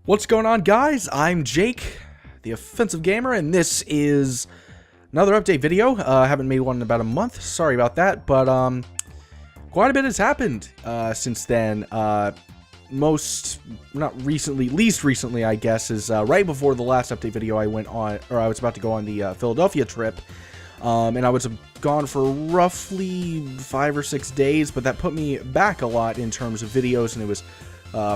What's going on, guys? I'm Jake, the Offensive Gamer, and this is another update video. I haven't made one in about a month. Sorry about that, but quite a bit has happened since then. Least recently, I guess, is right before the last update video I went on, or I was about to go on the Philadelphia trip, and I was gone for roughly 5 or 6 days, but that put me back a lot in terms of videos, and it was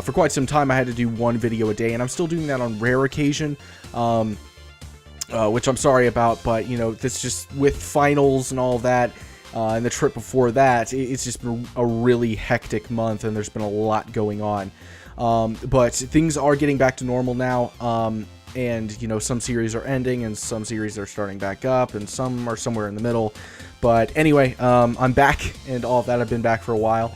for quite some time I had to do one video a day, and I'm still doing that on rare occasion, which I'm sorry about, but, you know, this just, with finals and all that, and the trip before that, it's just been a really hectic month, and there's been a lot going on, but things are getting back to normal now, and, you know, some series are ending, and some series are starting back up, and some are somewhere in the middle, but anyway, I'm back, and all of that, I've been back for a while,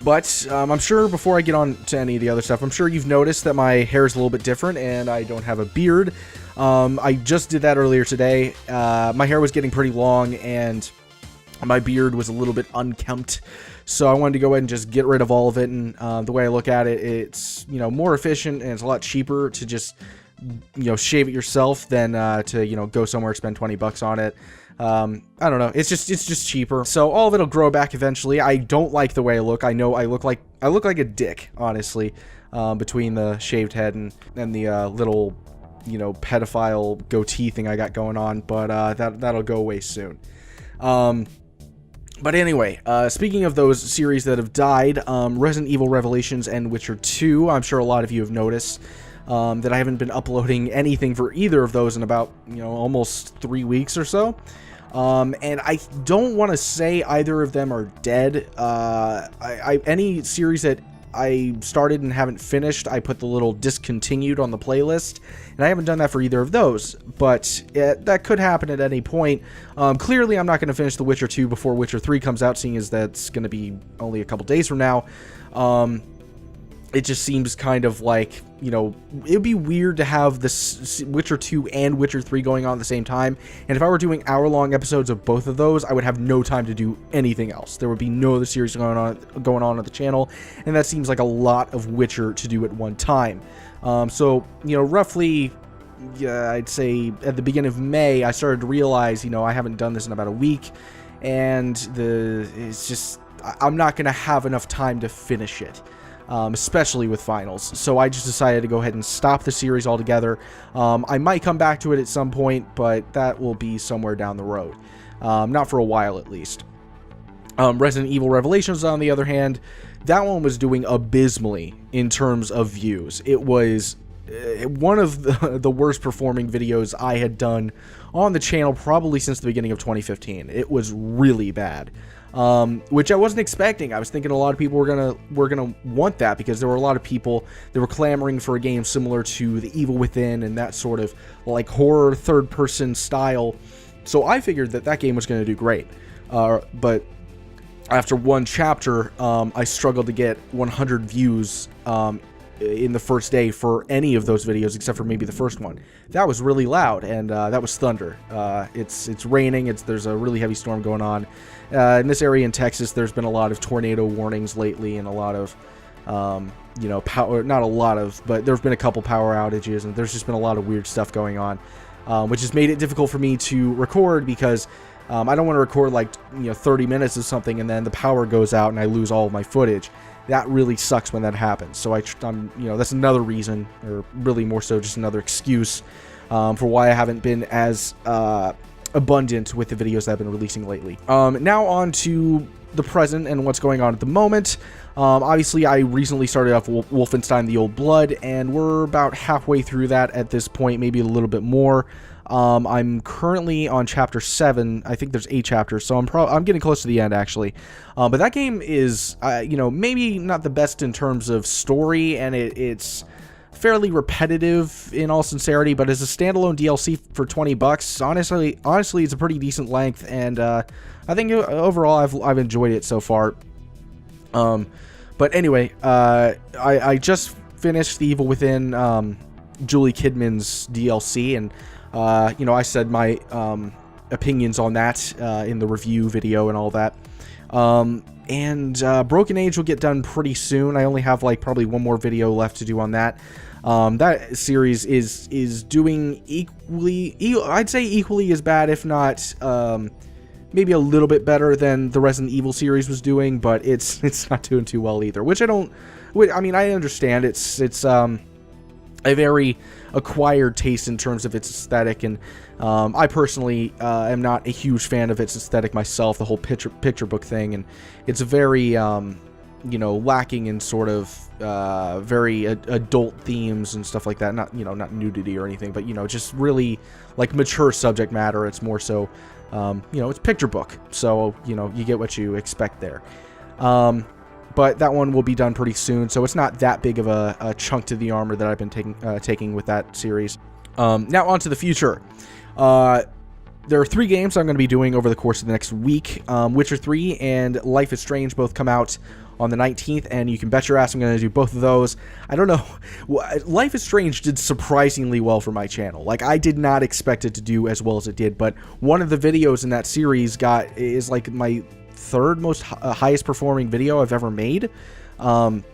but I'm sure before I get on to any of the other stuff, I'm sure you've noticed that my hair is a little bit different and I don't have a beard. I just did that earlier today. My hair was getting pretty long and my beard was a little bit unkempt. So I wanted to go ahead and just get rid of all of it. And the way I look at it, it's, you know, more efficient and it's a lot cheaper to just, you know, shave it yourself than to, you know, go somewhere, spend 20 bucks on it. I don't know. It's just cheaper. So all of it'll grow back eventually. I don't like the way I look. I know I look like a dick, honestly, between the shaved head and the little, you know, pedophile goatee thing I got going on. But that'll go away soon. But anyway, speaking of those series that have died, Resident Evil Revelations and Witcher 2, I'm sure a lot of you have noticed that I haven't been uploading anything for either of those in about, you know, almost 3 weeks or so. And I don't want to say either of them are dead. Any series that I started and haven't finished, I put the little discontinued on the playlist, and I haven't done that for either of those, but that could happen at any point. Clearly, I'm not going to finish The Witcher 2 before Witcher 3 comes out, seeing as that's going to be only a couple days from now. It just seems kind of like, you know, it would be weird to have this Witcher 2 and Witcher 3 going on at the same time, and if I were doing hour-long episodes of both of those, I would have no time to do anything else. There would be no other series going on at the channel, and that seems like a lot of Witcher to do at one time. So, you know, roughly, yeah, I'd say at the beginning of May, I started to realize, you know, I haven't done this in about a week, and it's just, I'm not going to have enough time to finish it. Especially with finals. So I just decided to go ahead and stop the series altogether. I might come back to it at some point, but that will be somewhere down the road. Not for a while, at least. Resident Evil Revelations, on the other hand, that one was doing abysmally in terms of views. It was one of the worst performing videos I had done on the channel probably since the beginning of 2015. It was really bad. Which I wasn't expecting. I was thinking a lot of people were gonna want that, because there were a lot of people that were clamoring for a game similar to The Evil Within and that sort of like horror third-person style. So I figured that game was going to do great. But after one chapter, I struggled to get 100 views in the first day for any of those videos, except for maybe the first one. That was really loud, and that was thunder. It's raining. There's a really heavy storm going on. In this area in Texas, there's been a lot of tornado warnings lately, and a lot of, you know, not a lot of, but there've been a couple power outages, and there's just been a lot of weird stuff going on, which has made it difficult for me to record, because I don't want to record like, you know, 30 minutes of something and then the power goes out and I lose all of my footage. That really sucks when that happens. So I'm, you know, that's another reason, or really more so just another excuse for why I haven't been as abundant with the videos that I've been releasing lately. Now on to the present and what's going on at the moment. Obviously, I recently started off Wolfenstein: The Old Blood, and we're about halfway through that at this point, maybe a little bit more. I'm currently on chapter 7. I think there's 8 chapters, so I'm getting close to the end, actually. But that game is, you know, maybe not the best in terms of story, and it's fairly repetitive in all sincerity, but as a standalone DLC for 20 bucks, honestly, it's a pretty decent length, and I think overall I've enjoyed it so far. But anyway, I just finished The Evil Within, Julie Kidman's DLC, and you know, I said my opinions on that in the review video and all that. And Broken Age will get done pretty soon. I only have like probably one more video left to do on that. That series is doing equally, I'd say equally as bad, if not maybe a little bit better than the Resident Evil series was doing, but it's not doing too well either. I mean, I understand it's a very acquired taste in terms of its aesthetic, and I personally am not a huge fan of its aesthetic myself, the whole picture book thing, and it's very lacking in sort of very adult themes and stuff like that. Not nudity or anything, but just really like mature subject matter. It's more so it's picture book, so you get what you expect there. But that one will be done pretty soon, so it's not that big of a chunk to the armor that I've been taking with that series. Now on to the future. There are 3 games I'm going to be doing over the course of the next week. Witcher 3 and Life is Strange both come out on the 19th, and you can bet your ass I'm going to do both of those. I don't know. Life is Strange did surprisingly well for my channel. Like, I did not expect it to do as well as it did, but one of the videos in that series is like my third most highest performing video I've ever made. I'm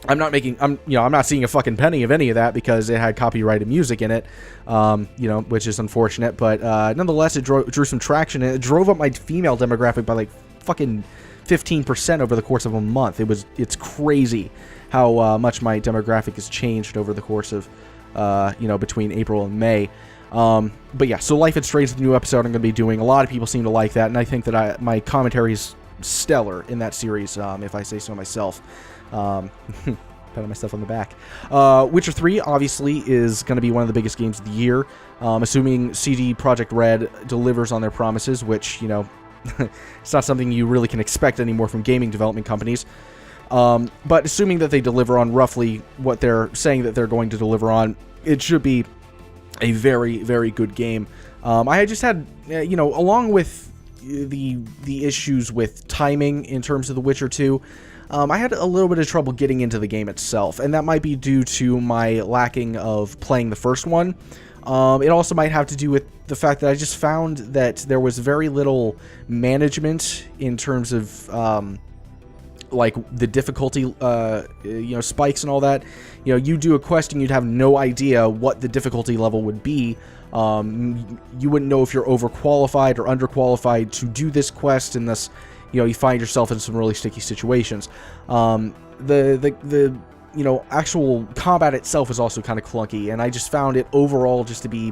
not seeing a fucking penny of any of that because it had copyrighted music in it, which is unfortunate, but nonetheless, it drew some traction, and it drove up my female demographic by like fucking 15% over the course of a month. It's crazy how much my demographic has changed over the course of between April and May. But yeah, so Life is Strange is the new episode I'm going to be doing. A lot of people seem to like that, and I think that my commentary is stellar in that series, if I say so myself. Patting myself on the back. Witcher 3 obviously is going to be one of the biggest games of the year, assuming CD Projekt Red delivers on their promises, which it's not something you really can expect anymore from gaming development companies. But assuming that they deliver on roughly what they're saying that they're going to deliver on, it should be a very, very good game. I just had, along with the issues with timing in terms of The Witcher 2, I had a little bit of trouble getting into the game itself, and that might be due to my lacking of playing the first one. It also might have to do with the fact that I just found that there was very little management in terms of like the difficulty spikes and all that. You do a quest and you'd have no idea what the difficulty level would be. You wouldn't know if you're overqualified or underqualified to do this quest, and thus you find yourself in some really sticky situations. The actual combat itself is also kind of clunky, and I just found it overall just to be...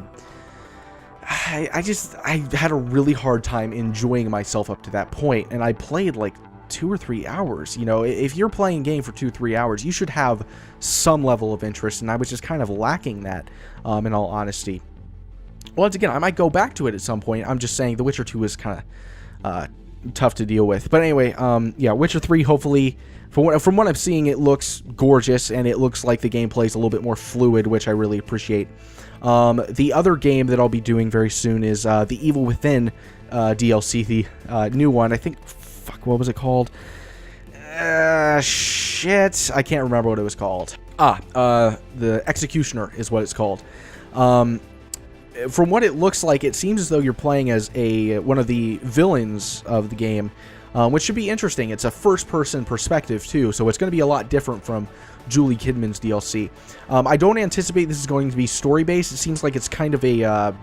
I had a really hard time enjoying myself up to that point, and I played like 2 or 3 hours. If you're playing a game for 2-3 hours, you should have some level of interest, and I was just kind of lacking that, in all honesty. Once again, I might go back to it at some point. I'm just saying The Witcher 2 is kind of tough to deal with. But anyway, Witcher 3, hopefully, from what I'm seeing, it looks gorgeous, and it looks like the gameplay is a little bit more fluid, which I really appreciate. The other game that I'll be doing very soon is the Evil Within DLC, the new one. I think, what was it called? Shit, I can't remember what it was called. The Executioner is what it's called. From what it looks like, it seems as though you're playing as one of the villains of the game, which should be interesting. It's a first-person perspective, too, so it's going to be a lot different from Julie Kidman's DLC. I don't anticipate this is going to be story-based. It seems like it's kind of a,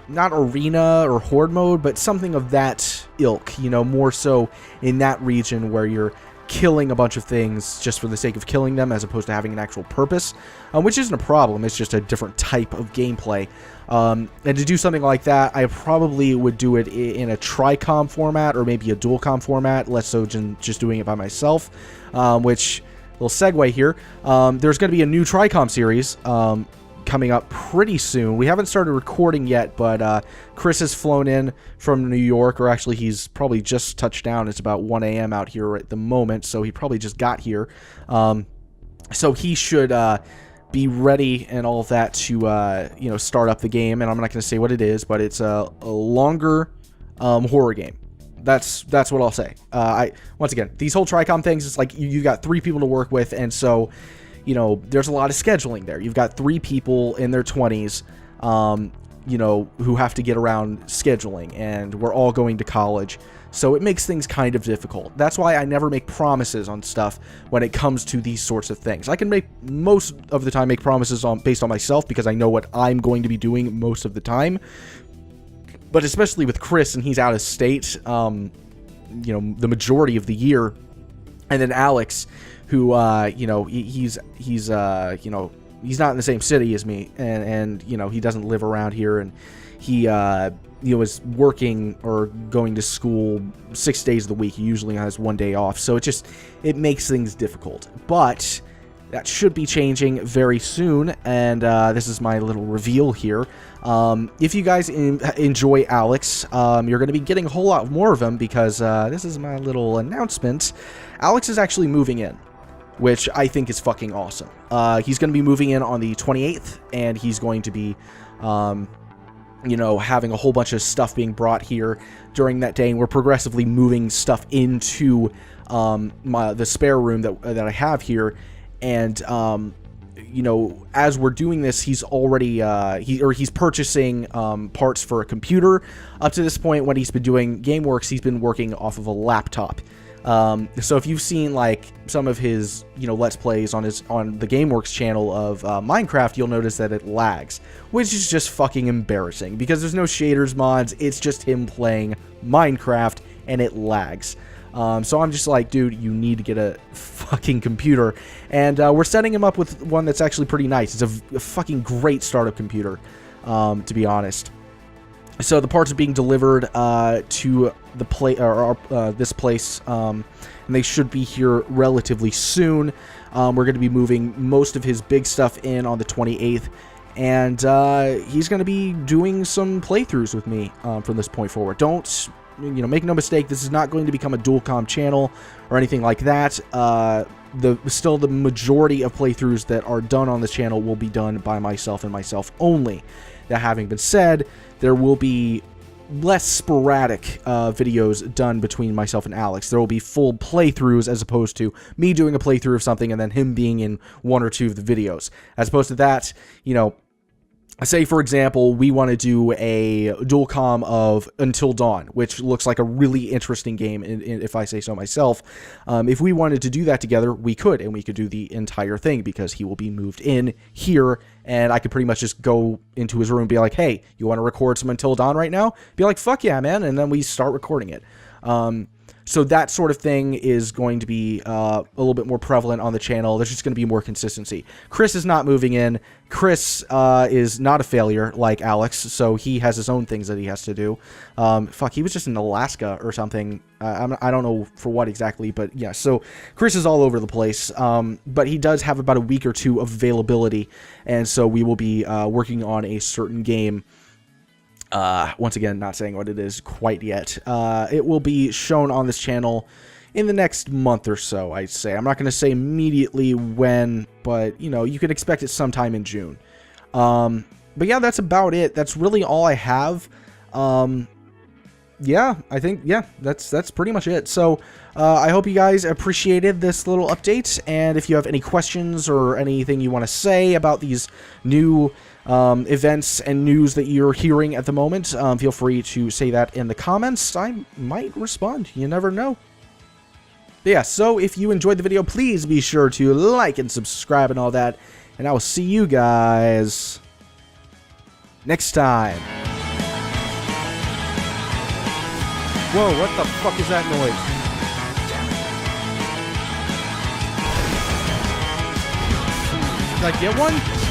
not arena or horde mode, but something of that ilk, more so in that region where you're killing a bunch of things just for the sake of killing them as opposed to having an actual purpose, which isn't a problem. It's just a different type of gameplay. And to do something like that, I probably would do it in a Tricom format or maybe a Dualcom format, less so than just doing it by myself, which, little segue here, there's going to be a new Tricom series coming up pretty soon. We haven't started recording yet, but Chris has flown in from New York, or actually he's probably just touched down. It's about 1 a.m. out here at the moment, so he probably just got here. So he should be ready and all of that to start up the game, and I'm not going to say what it is, but it's a longer horror game. That's what I'll say. Once again, these whole Tricom things, it's like you got 3 people to work with, and so there's a lot of scheduling there. You've got 3 people in their 20s, you know, who have to get around scheduling, and we're all going to college. So it makes things kind of difficult. That's why I never make promises on stuff when it comes to these sorts of things. I can most of the time make promises based on myself because I know what I'm going to be doing most of the time. But especially with Chris, and he's out of state, you know, the majority of the year. And then Alex, who, you know, he's you know, he's not in the same city as me, and you know, he doesn't live around here, and he, you know, is working or going to school 6 days of the week. He usually has 1 day off, so it makes things difficult. But that should be changing very soon, and this is my little reveal here. If you guys enjoy Alex, you're going to be getting a whole lot more of him, because this is my little announcement. Alex is actually moving in, which I think is fucking awesome. He's going to be moving in on the 28th, and he's going to be, you know, having a whole bunch of stuff being brought here during that day, and we're progressively moving stuff into the spare room that I have here. And you know, as we're doing this, he's already he's purchasing parts for a computer. Up to this point, when he's been doing GameWorks, he's been working off of a laptop. So if you've seen like some of his, you know, Let's Plays on the GameWorks channel of Minecraft, you'll notice that it lags, which is just fucking embarrassing because there's no shaders mods. It's just him playing Minecraft and it lags. So I'm just like, dude, you need to get a fucking computer. And we're setting him up with one that's actually pretty nice. It's a fucking great startup computer, to be honest. So the parts are being delivered to the this place, and they should be here relatively soon. We're going to be moving most of his big stuff in on the 28th, and he's going to be doing some playthroughs with me from this point forward. Don't, you know, make no mistake, this is not going to become a dual-com channel or anything like that. Still, the majority of playthroughs that are done on this channel will be done by myself and myself only. That having been said, there will be less sporadic videos done between myself and Alex. There will be full playthroughs as opposed to me doing a playthrough of something and then him being in one or two of the videos. As opposed to that, you know, say, for example, we want to do a dual com of Until Dawn, which looks like a really interesting game, if I say so myself. If we wanted to do that together, we could, and we could do the entire thing, because he will be moved in here, and I could pretty much just go into his room and be like, hey, you want to record some Until Dawn right now? Be like, fuck yeah, man, and then we start recording it. So that sort of thing is going to be a little bit more prevalent on the channel. There's just going to be more consistency. Chris is not moving in. Chris is not a failure like Alex, so he has his own things that he has to do. Fuck, he was just in Alaska or something. I don't know for what exactly, but yeah, so Chris is all over the place. But he does have about a week or two of availability, and so we will be working on a certain game. Once again, not saying what it is quite yet. It will be shown on this channel in the next month or so, I'd say. I'm not going to say immediately when, but, you know, you could expect it sometime in June. But yeah, that's about it. That's really all I have. Yeah, I think, yeah, that's pretty much it. So, I hope you guys appreciated this little update, and if you have any questions or anything you want to say about these new events and news that you're hearing at the moment, feel free to say that in the comments. I might respond. You never know. But yeah, so if you enjoyed the video, please be sure to like and subscribe and all that, and I will see you guys next time. Whoa, what the fuck is that noise? Did I get one?